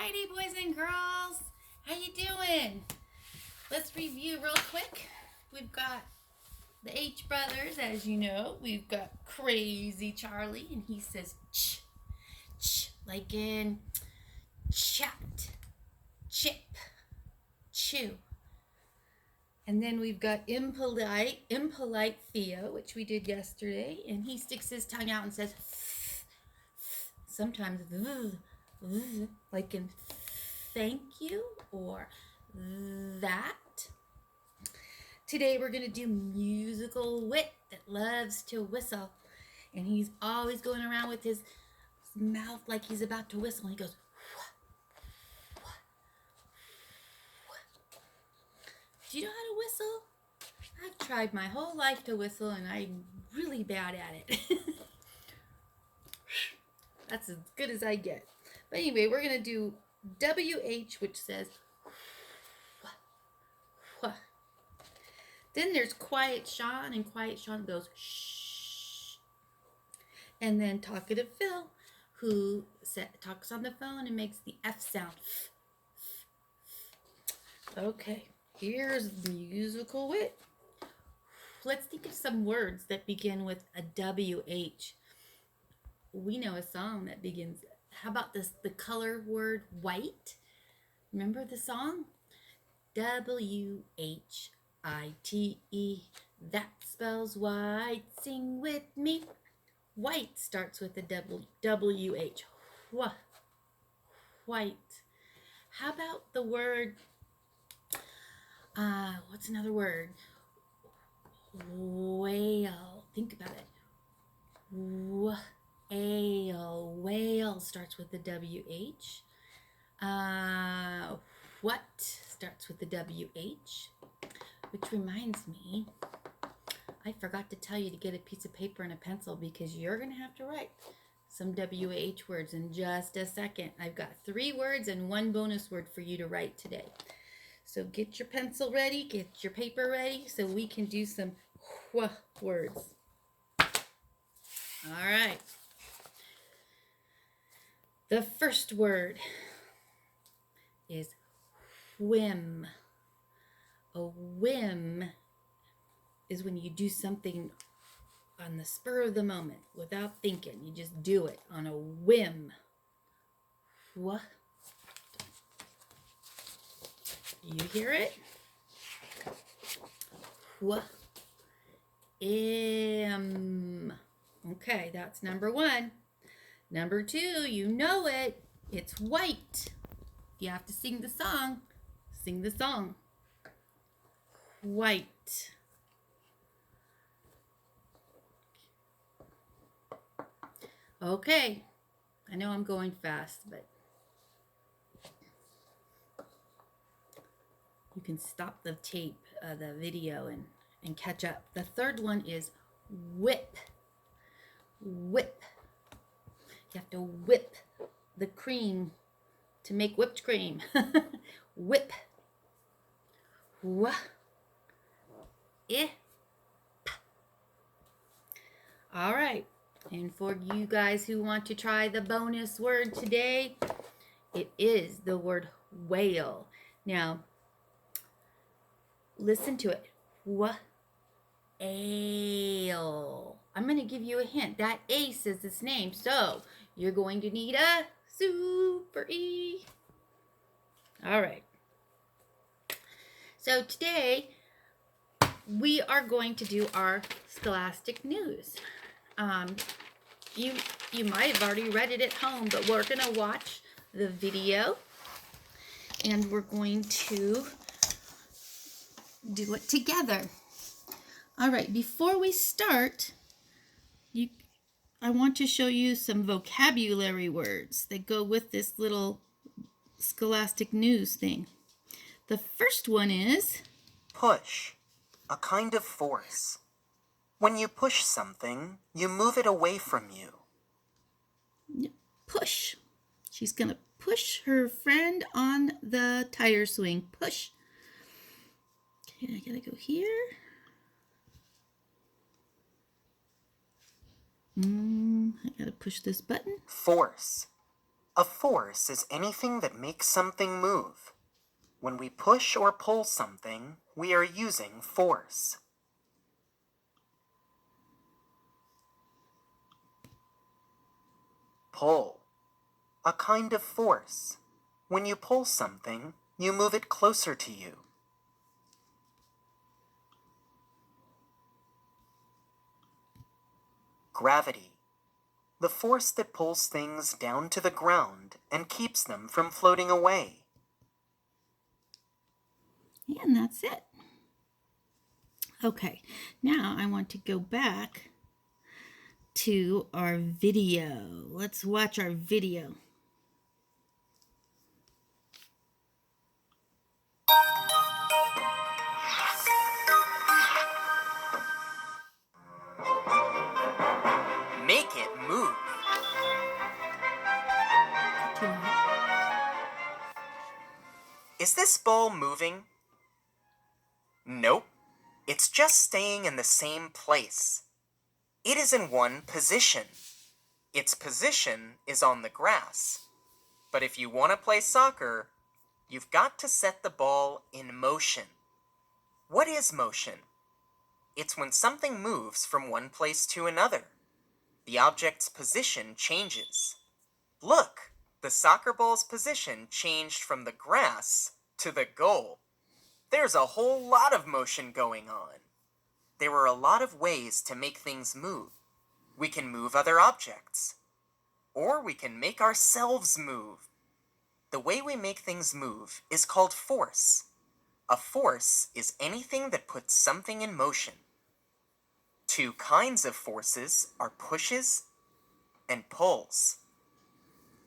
Alrighty, boys and girls, how you doing? Let's review real quick. We've got the H brothers, as you know. We've got Crazy Charlie, and he says ch, ch, like in chat, chip, chew. And then we've got impolite Theo, which we did yesterday, and he sticks his tongue out and says sometimes like in thank you or that. Today we're going to do musical wit that loves to whistle. And he's always going around with his mouth like he's about to whistle. And he goes, wah, wah, wah. Do you know how to whistle? I've tried my whole life to whistle and I'm really bad at it. That's as good as I get. But anyway, we're going to do WH, which says wah, wah. Then there's Quiet Sean, and Quiet Sean goes shh. And then Talkative Phil, who talks on the phone and makes the F sound. Okay, here's musical wit. Let's think of some words that begin with a WH. We know a song that begins. How about this? The color word white. Remember the song? WHITE. That spells white. Sing with me. White starts with a WH. White. How about the word? What's another word? Whale. Think about it. Whale starts with the WH. What starts with the WH? Which reminds me, I forgot to tell you to get a piece of paper and a pencil because you're going to have to write some WH words in just a second. I've got 3 words and 1 bonus word for you to write today. So get your pencil ready, get your paper ready so we can do some words. All right. The first word is whim. A whim is when you do something on the spur of the moment without thinking. You just do it on a whim. What? You hear it? What? Okay, that's number 1. Number 2, you know it. It's white. You have to sing the song. Sing the song. White. Okay. I know I'm going fast, but you can stop the tape, the video, and catch up. The third one is whip. Whip. You have to whip the cream to make whipped cream. Whip. Wha. Eh. All right. And for you guys who want to try the bonus word today, it is the word whale. Now, listen to it. Ale. I'm going to give you a hint. That A says its name, so you're going to need a super E. All right. So today, we are going to do our Scholastic News. You might have already read it at home, but we're going to watch the video, and we're going to do it together. All right, before we start, I want to show you some vocabulary words that go with this little Scholastic News thing. The first one is push, a kind of force. When you push something, you move it away from you. Push. She's going to push her friend on the tire swing. Push. Okay, I got to go here. I gotta push this button. Force. A force is anything that makes something move. When we push or pull something, we are using force. Pull. A kind of force. When you pull something, you move it closer to you. Gravity. The force that pulls things down to the ground and keeps them from floating away. And that's it. Okay, now I want to go back to our video. Let's watch our video. Make it move. Is this ball moving? Nope. It's just staying in the same place. It is in one position. Its position is on the grass. But if you want to play soccer, you've got to set the ball in motion. What is motion? It's when something moves from one place to another. The object's position changes. Look, the soccer ball's position changed from the grass to the goal. There's a whole lot of motion going on. There are a lot of ways to make things move. We can move other objects. Or we can make ourselves move. The way we make things move is called force. A force is anything that puts something in motion. Two kinds of forces are pushes and pulls.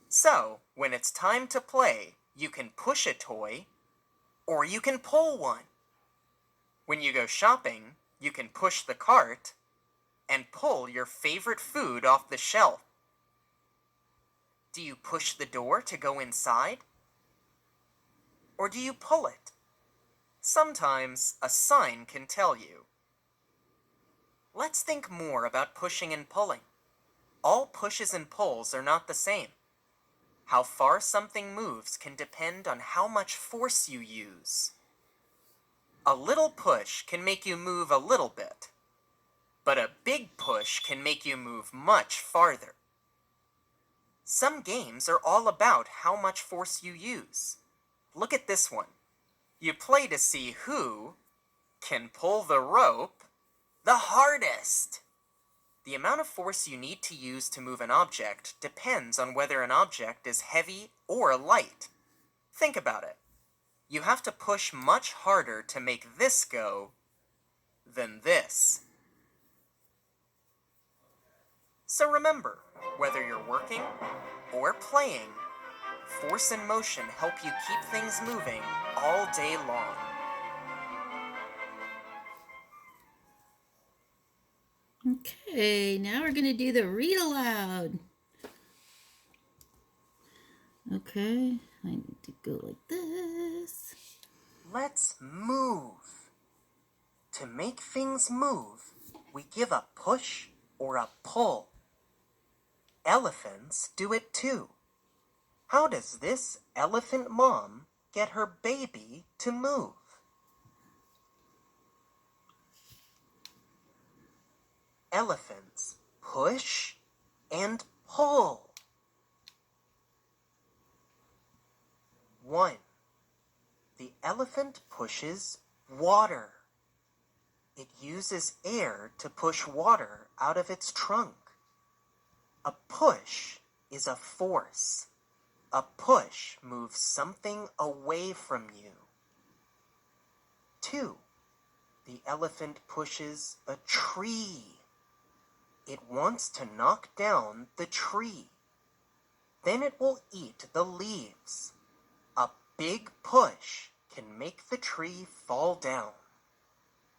So, when it's time to play, you can push a toy, or you can pull one. When you go shopping, you can push the cart and pull your favorite food off the shelf. Do you push the door to go inside? Or do you pull it? Sometimes a sign can tell you. Let's think more about pushing and pulling. All pushes and pulls are not the same. How far something moves can depend on how much force you use. A little push can make you move a little bit, but a big push can make you move much farther. Some games are all about how much force you use. Look at this one. You play to see who can pull the rope the hardest. The amount of force you need to use to move an object depends on whether an object is heavy or light. Think about it. You have to push much harder to make this go than this. So remember, whether you're working or playing, force and motion help you keep things moving all day long. Okay, now we're going to do the read aloud. Okay, I need to go like this. Let's move. To make things move, we give a push or a pull. Elephants do it too. How does this elephant mom get her baby to move? Elephants push and pull. 1. The elephant pushes water. It uses air to push water out of its trunk. A push is a force. A push moves something away from you. 2. The elephant pushes a tree. It wants to knock down the tree. Then it will eat the leaves. A big push can make the tree fall down.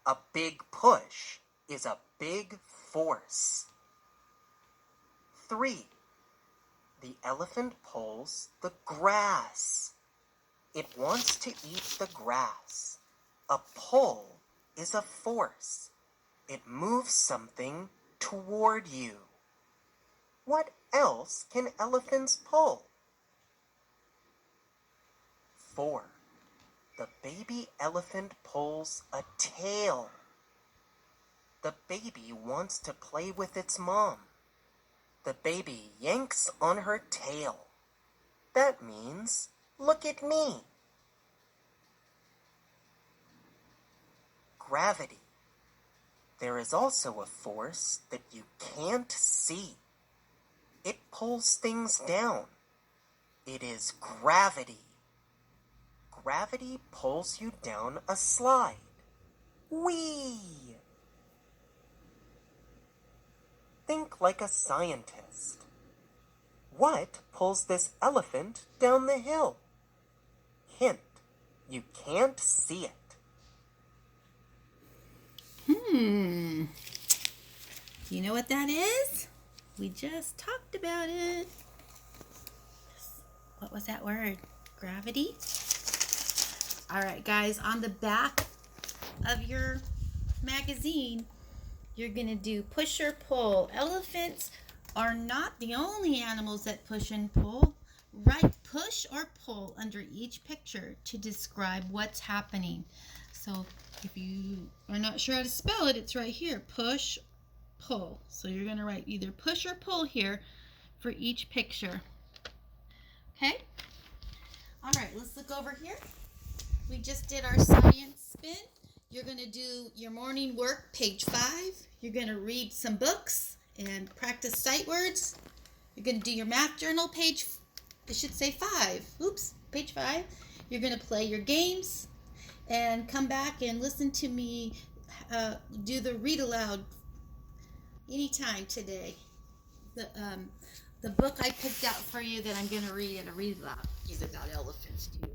A big push is a big force. 3. The elephant pulls the grass. It wants to eat the grass. A pull is a force. It moves something toward you. What else can elephants pull? 4. The baby elephant pulls a tail. The baby wants to play with its mom. The baby yanks on her tail. That means, look at me. Gravity. There is also a force that you can't see. It pulls things down. It is gravity. Gravity pulls you down a slide. Whee! Think like a scientist. What pulls this elephant down the hill? Hint, you can't see it. You know what that is? We just talked about it. What was that word? Gravity? All right, guys, on the back of your magazine, you're going to do push or pull. Elephants are not the only animals that push and pull. Write push or pull under each picture to describe what's happening. So if you are not sure how to spell it, it's right here. Push, pull. So you're going to write either push or pull here for each picture. Okay? All right, let's look over here. We just did our science spin. You're going to do your morning work, page 5. You're going to read some books and practice sight words. You're going to do your math journal, page, it should say 5. Oops, page 5. You're going to play your games and come back and listen to me do the read aloud anytime today. The book I picked out for you that I'm going to read aloud is about elephants too.